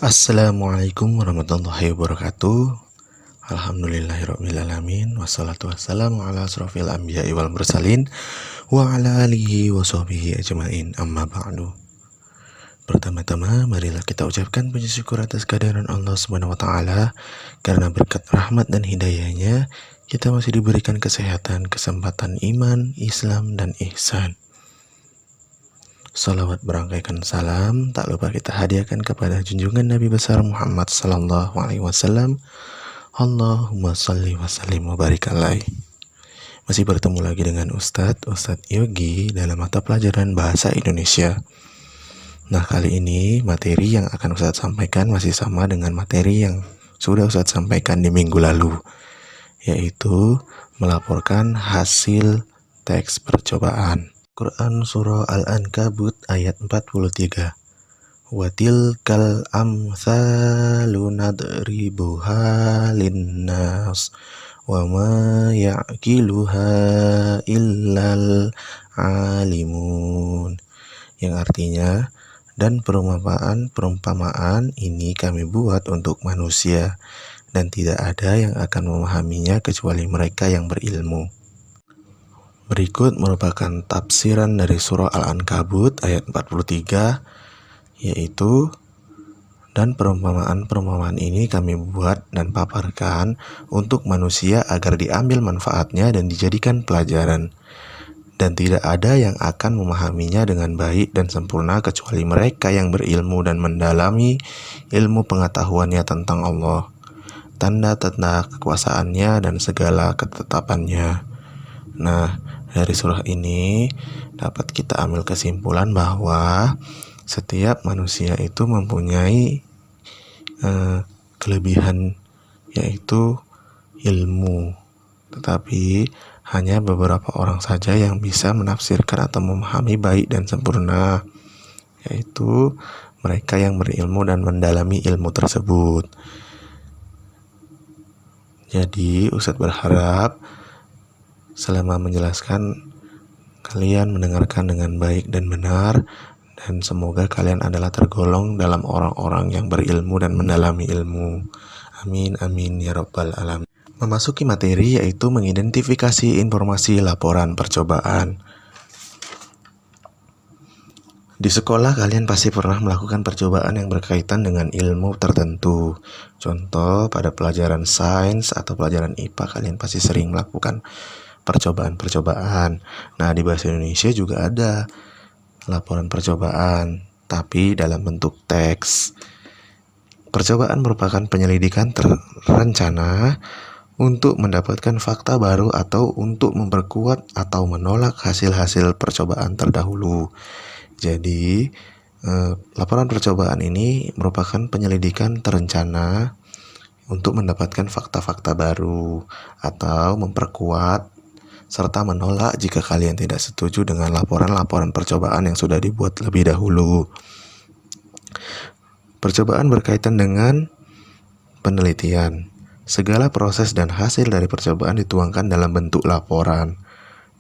Assalamualaikum warahmatullahi wabarakatuh. Alhamdulillahirrabbilalamin. Wassalatu wassalamu ala asrofil anbiya'i wal mursalin wa ala alihi wa sahbihi ajma'in, amma ba'du. Pertama-tama marilah kita ucapkan puji syukur atas kehadiran Allah Subhanahu wa taala, karena berkat rahmat dan hidayahnya kita masih diberikan kesehatan, kesempatan iman, Islam dan ihsan. Salawat berangkaikan salam tak lupa kita hadiahkan kepada junjungan Nabi besar Muhammad sallallahu alaihi wasallam. Allahumma salli wa sallim wa barik alaihi. Masih bertemu lagi dengan Ustadz Yogi dalam mata pelajaran Bahasa Indonesia. Nah, kali ini materi yang akan Ustadz sampaikan masih sama dengan materi yang sudah Ustadz sampaikan di minggu lalu, yaitu melaporkan hasil teks percobaan. Quran Surah Al-Ankabut ayat 43. Watilkal amsalu nadribuha linnas wa ma ya'qiluha illal alimun. Yang artinya, dan perumpamaan ini kami buat untuk manusia, dan tidak ada yang akan memahaminya kecuali mereka yang berilmu. Berikut merupakan tafsiran dari surah Al-Ankabut ayat 43, yaitu, dan perumpamaan ini kami buat dan paparkan untuk manusia agar diambil manfaatnya dan dijadikan pelajaran. Dan tidak ada yang akan memahaminya dengan baik dan sempurna kecuali mereka yang berilmu dan mendalami ilmu pengetahuannya tentang Allah, tanda-tanda kekuasaannya dan segala ketetapannya. Nah, dari surah ini dapat kita ambil kesimpulan bahwa setiap manusia itu mempunyai kelebihan, yaitu ilmu, tetapi hanya beberapa orang saja yang bisa menafsirkan atau memahami baik dan sempurna, yaitu mereka yang berilmu dan mendalami ilmu tersebut. Jadi Ustadz berharap selama menjelaskan, kalian mendengarkan dengan baik dan benar, dan semoga kalian adalah tergolong dalam orang-orang yang berilmu dan mendalami ilmu. Amin, amin, ya rabbal alamin. Memasuki materi, yaitu mengidentifikasi informasi laporan percobaan. Di sekolah kalian pasti pernah melakukan percobaan yang berkaitan dengan ilmu tertentu. Contoh, pada pelajaran sains atau pelajaran IPA kalian pasti sering melakukan percobaan. Nah, di bahasa Indonesia juga ada laporan percobaan, tapi dalam bentuk teks. Percobaan merupakan penyelidikan terencana untuk mendapatkan fakta baru atau untuk memperkuat atau menolak hasil-hasil percobaan terdahulu. Jadi, laporan percobaan ini merupakan penyelidikan terencana untuk mendapatkan fakta-fakta baru atau memperkuat serta menolak jika kalian tidak setuju dengan laporan-laporan percobaan yang sudah dibuat lebih dahulu. Percobaan berkaitan dengan penelitian. Segala proses dan hasil dari percobaan dituangkan dalam bentuk laporan.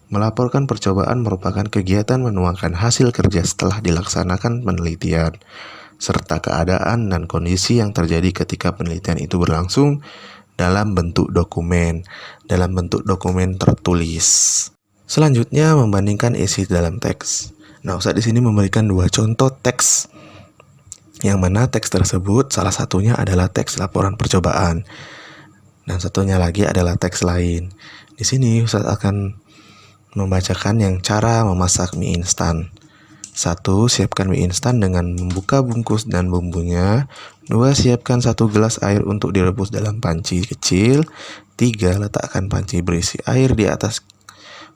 Melaporkan percobaan merupakan kegiatan menuangkan hasil kerja setelah dilaksanakan penelitian, serta keadaan dan kondisi yang terjadi ketika penelitian itu berlangsung dalam bentuk dokumen tertulis. Selanjutnya, membandingkan isi dalam teks. Nah, Ustadz di sini memberikan 2 contoh teks, yang mana teks tersebut salah satunya adalah teks laporan percobaan, dan satunya lagi adalah teks lain. Di sini Ustadz akan membacakan yang cara memasak mie instan. 1. Siapkan mie instan dengan membuka bungkus dan bumbunya. 2. Siapkan 1 gelas air untuk direbus dalam panci kecil. 3. Letakkan panci berisi air di atas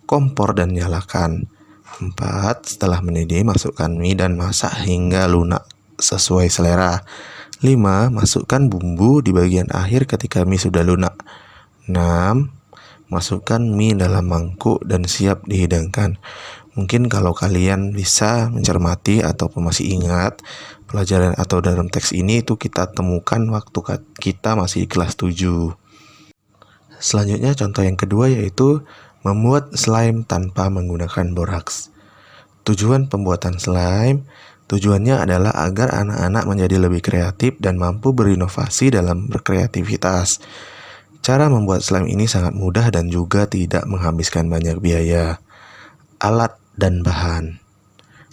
kompor dan nyalakan. 4. Setelah mendidih, masukkan mie dan masak hingga lunak sesuai selera. 5. Masukkan bumbu di bagian akhir ketika mie sudah lunak. 6. Masukkan mie dalam mangkuk dan siap dihidangkan. Mungkin kalau kalian bisa mencermati ataupun masih ingat, pelajaran atau dalam teks ini itu kita temukan waktu kita masih di kelas 7. Selanjutnya contoh yang kedua, yaitu membuat slime tanpa menggunakan boraks. Tujuan pembuatan slime Tujuannya adalah agar anak-anak menjadi lebih kreatif dan mampu berinovasi dalam berkreativitas. Cara membuat slime ini sangat mudah dan juga tidak menghabiskan banyak biaya. Alat dan bahan: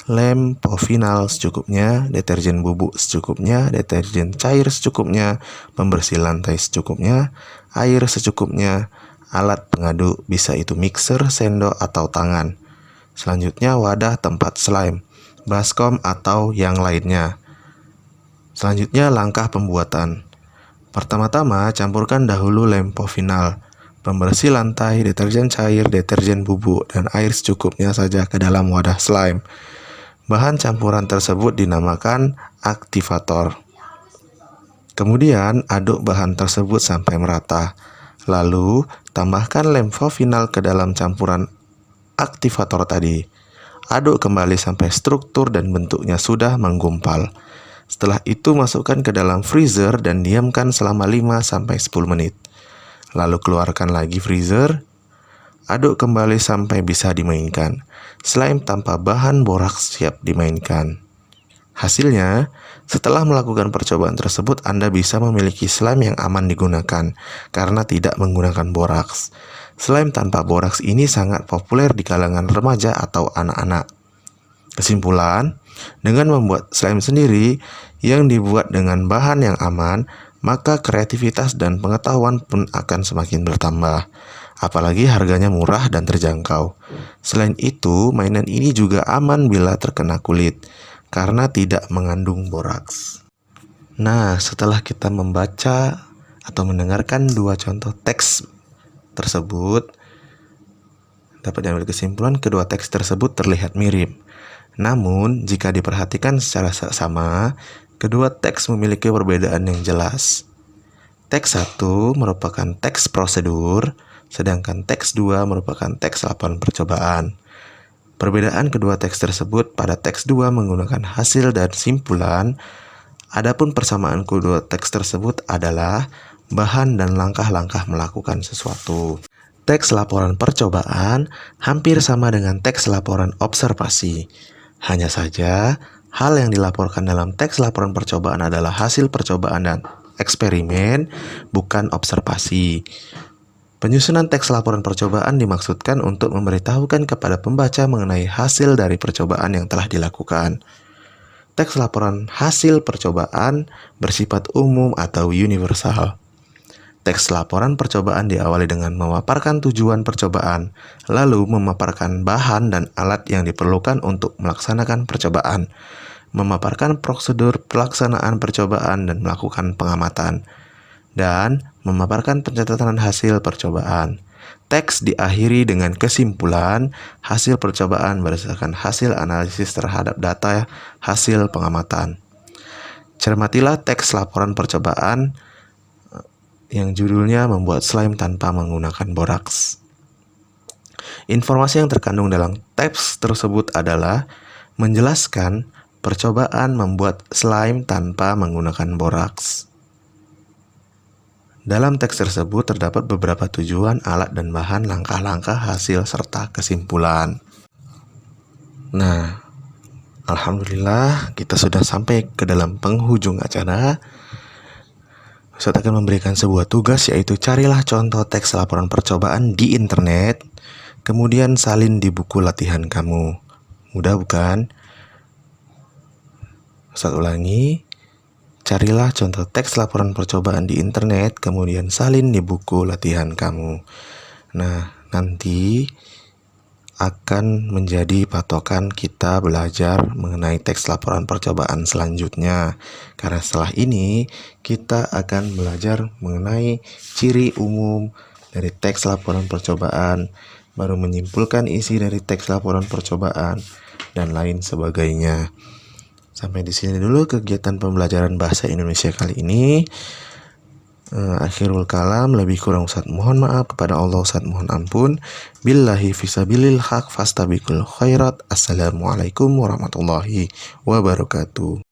lem povinal secukupnya, deterjen bubuk secukupnya, deterjen cair secukupnya, pembersih lantai secukupnya, air secukupnya, alat pengaduk bisa itu mixer, sendok, atau tangan. Selanjutnya wadah tempat slime, baskom atau yang lainnya. Selanjutnya langkah pembuatan. Pertama-tama campurkan dahulu lem povinal, pembersih lantai, deterjen cair, deterjen bubuk, dan air secukupnya saja ke dalam wadah slime. Bahan campuran tersebut dinamakan aktivator. Kemudian aduk bahan tersebut sampai merata. Lalu tambahkan lem povinal ke dalam campuran aktivator tadi. Aduk kembali sampai struktur dan bentuknya sudah menggumpal. Setelah itu masukkan ke dalam freezer dan diamkan selama 5-10 menit. Lalu keluarkan lagi freezer. Aduk kembali sampai bisa dimainkan. Slime tanpa bahan boraks siap dimainkan. Hasilnya, setelah melakukan percobaan tersebut, Anda bisa memiliki slime yang aman digunakan karena tidak menggunakan boraks. Slime tanpa boraks ini sangat populer di kalangan remaja atau anak-anak. Kesimpulan, dengan membuat slime sendiri yang dibuat dengan bahan yang aman, maka kreativitas dan pengetahuan pun akan semakin bertambah. Apalagi harganya murah dan terjangkau. Selain itu, mainan ini juga aman bila terkena kulit karena tidak mengandung boraks. Nah, setelah kita membaca atau mendengarkan dua contoh teks tersebut, dapat diambil kesimpulan kedua teks tersebut terlihat mirip. Namun, jika diperhatikan secara seksama, kedua teks memiliki perbedaan yang jelas. Teks 1 merupakan teks prosedur, sedangkan teks 2 merupakan teks laporan percobaan. Perbedaan kedua teks tersebut pada teks 2 menggunakan hasil dan simpulan, adapun persamaan kedua teks tersebut adalah bahan dan langkah-langkah melakukan sesuatu. Teks laporan percobaan hampir sama dengan teks laporan observasi. Hanya saja, hal yang dilaporkan dalam teks laporan percobaan adalah hasil percobaan dan eksperimen, bukan observasi. Penyusunan teks laporan percobaan dimaksudkan untuk memberitahukan kepada pembaca mengenai hasil dari percobaan yang telah dilakukan. Teks laporan hasil percobaan bersifat umum atau universal. Teks laporan percobaan diawali dengan memaparkan tujuan percobaan, lalu memaparkan bahan dan alat yang diperlukan untuk melaksanakan percobaan, memaparkan prosedur pelaksanaan percobaan dan melakukan pengamatan, dan memaparkan pencatatan hasil percobaan. Teks diakhiri dengan kesimpulan hasil percobaan berdasarkan hasil analisis terhadap data hasil pengamatan. Cermatilah teks laporan percobaan yang judulnya membuat slime tanpa menggunakan boraks. Informasi yang terkandung dalam teks tersebut adalah menjelaskan percobaan membuat slime tanpa menggunakan boraks. Dalam teks tersebut terdapat beberapa tujuan, alat dan bahan, langkah-langkah, hasil, serta kesimpulan. Nah, alhamdulillah kita sudah sampai ke dalam penghujung acara. Ustadz akan memberikan sebuah tugas, yaitu carilah contoh teks laporan percobaan di internet, kemudian salin di buku latihan kamu. Mudah bukan? Ustadz ulangi. Carilah contoh teks laporan percobaan di internet, kemudian salin di buku latihan kamu. Nah, nanti akan menjadi patokan kita belajar mengenai teks laporan percobaan selanjutnya. Karena setelah ini, kita akan belajar mengenai ciri umum dari teks laporan percobaan, baru menyimpulkan isi dari teks laporan percobaan, dan lain sebagainya. Sampai di sini dulu kegiatan pembelajaran bahasa Indonesia kali ini. Akhirul kalam, lebih kurang Ustadz mohon maaf, kepada Allah Ustadz mohon ampun. Billahi fisabilil haq fastabiqul khairat. Assalamualaikum warahmatullahi wabarakatuh.